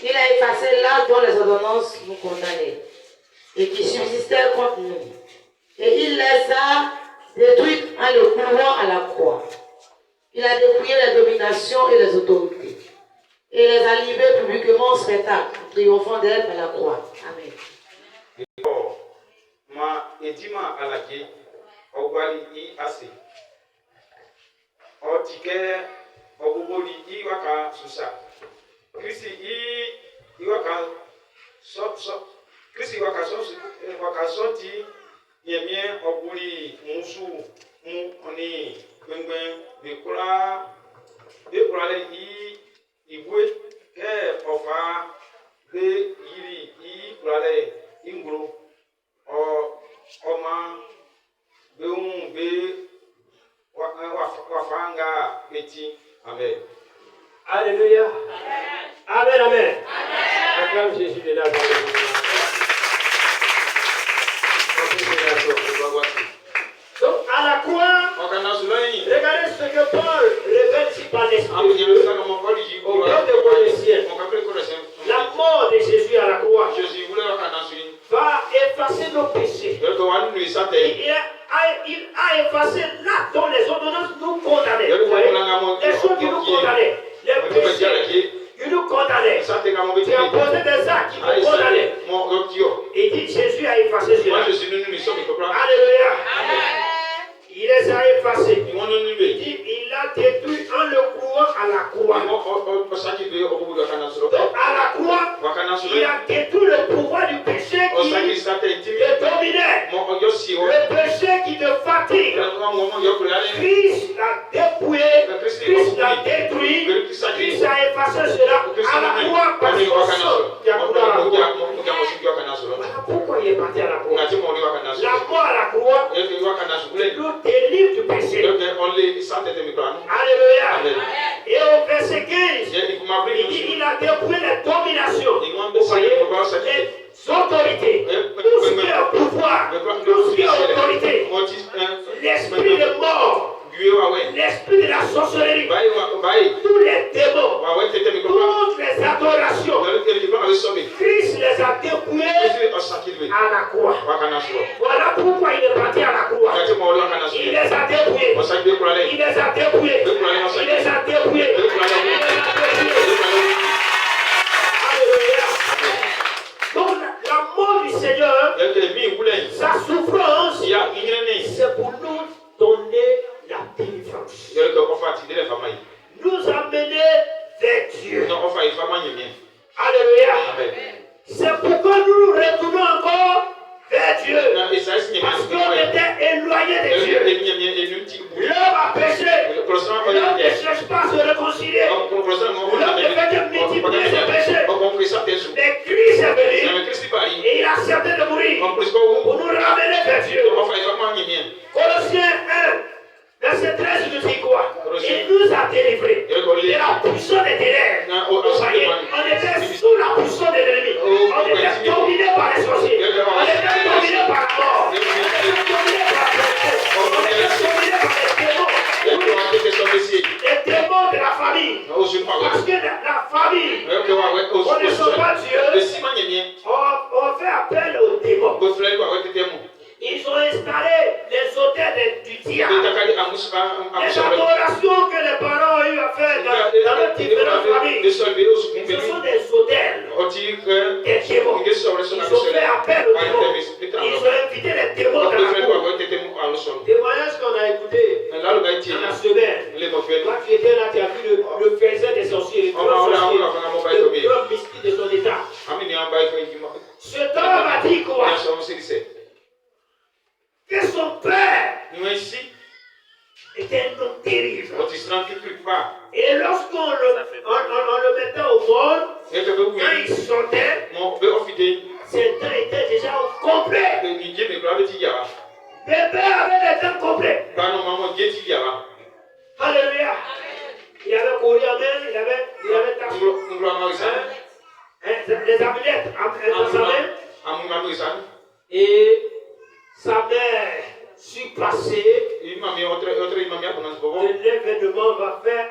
Il a effacé là dont les ordonnances nous condamnaient et qui subsistaient contre nous. Et il les a détruites en le clouant à la croix. Il a dépouillé les dominations et les autorités. Et les a livrées publiquement au spectacle, triomphant d'elles à la croix. Amen. Ma edima alaki ogwali I asi otike oguboli I waka susa Kristi I waka Kristi waka soti yemie oguli musu mu oni gbengben bekura le I ibwe ke ofa be yiri I kurale ingro Oma be wafanga beti. Amen. Alléluia. Amen, amen. Acclame Jésus de Nazareth. Donc à la croix, regardez ce que Paul révèle ici par l'Esprit au cœur des Colossiens. La mort de Jésus à la croix va effacer nos péchés. Il a effacé là dont les ordonnances nous condamnaient. Les choses qui nous condamnaient, les péchés qui nous condamnaient, qui a posé des actes qui nous condamnaient. Et dit Jésus a effacé cela. Alléluia. Il les a effacés. Il dit il a détruit en le clouant à la croix. Donc à la croix, il a détruit le pouvoir du péché qui te dominait. Le péché qui te fatigue. Christ l'a dépouillé. Christ l'a détruit. Christ a effacé cela à la croix par son sang qui a coulé à la croix. Voilà pourquoi il est parti à la croix. La mort à la croix nous délivre du péché. Alléluia. Et au verset 15, il dit il a dépouillé les dominations. Vous voyez, les autorités, tout ce qui est pouvoir, tout ce qui est autorité, l'esprit de mort, l'esprit de la sorcellerie, tous les démons, toutes les adorations, Christ les a dépouillés à la croix. Voilà pourquoi il est parti à la croix. Il les a dépouillés. Il les a dépouillés. Il les a dépouillés. Alléluia. Donc la mort du Seigneur, sa souffrance, c'est pour nous donner la délivrance. Nous amener vers Dieu. Alléluia. C'est pourquoi nous retournons encore vers Dieu. Parce qu'on était éloigné de Dieu. L'homme a péché. L'homme ne cherche pas à se réconcilier. L'homme ne fait que multiplier ses péchés. Mais Christ est venu. Et il a accepté de mourir pour nous ramener vers Dieu. Colossiens 1, verset 13, nous dit quoi? Il nous a délivrés de la puissance des ténèbres. On était sous la puissance de l'ennemi. On était dominé par les sorciers. On était dominé par la mort. On était dominé par la péché. On était dominé par les démons. Les démons de la famille. Parce que la famille, on ne sait pas Dieu. On fait appel aux démons. Ils ont installé les hôtels du diable. Les adorations que les parents ont eu à faire dans leurs différentes familles. Ce sont des hôtels des démons. Ils ont fait appel aux démons. Ils ont invité les démons dans la cour. Témoignage qu'on a écouté dans la semaine. Toi qui étais là, tu as vu le faiseur des sorciers, le grand mystique de son état. Cet homme a dit quoi? Que son père était un homme terrible. Et lorsqu'on le mettait au monde, quand il sortait, ses dents étaient déjà au complet. Bébé avait les dents complètes. Alléluia. Il avait couru en main, il avait les amulettes dans sa main. Et sa mère surpassée, l'événement va faire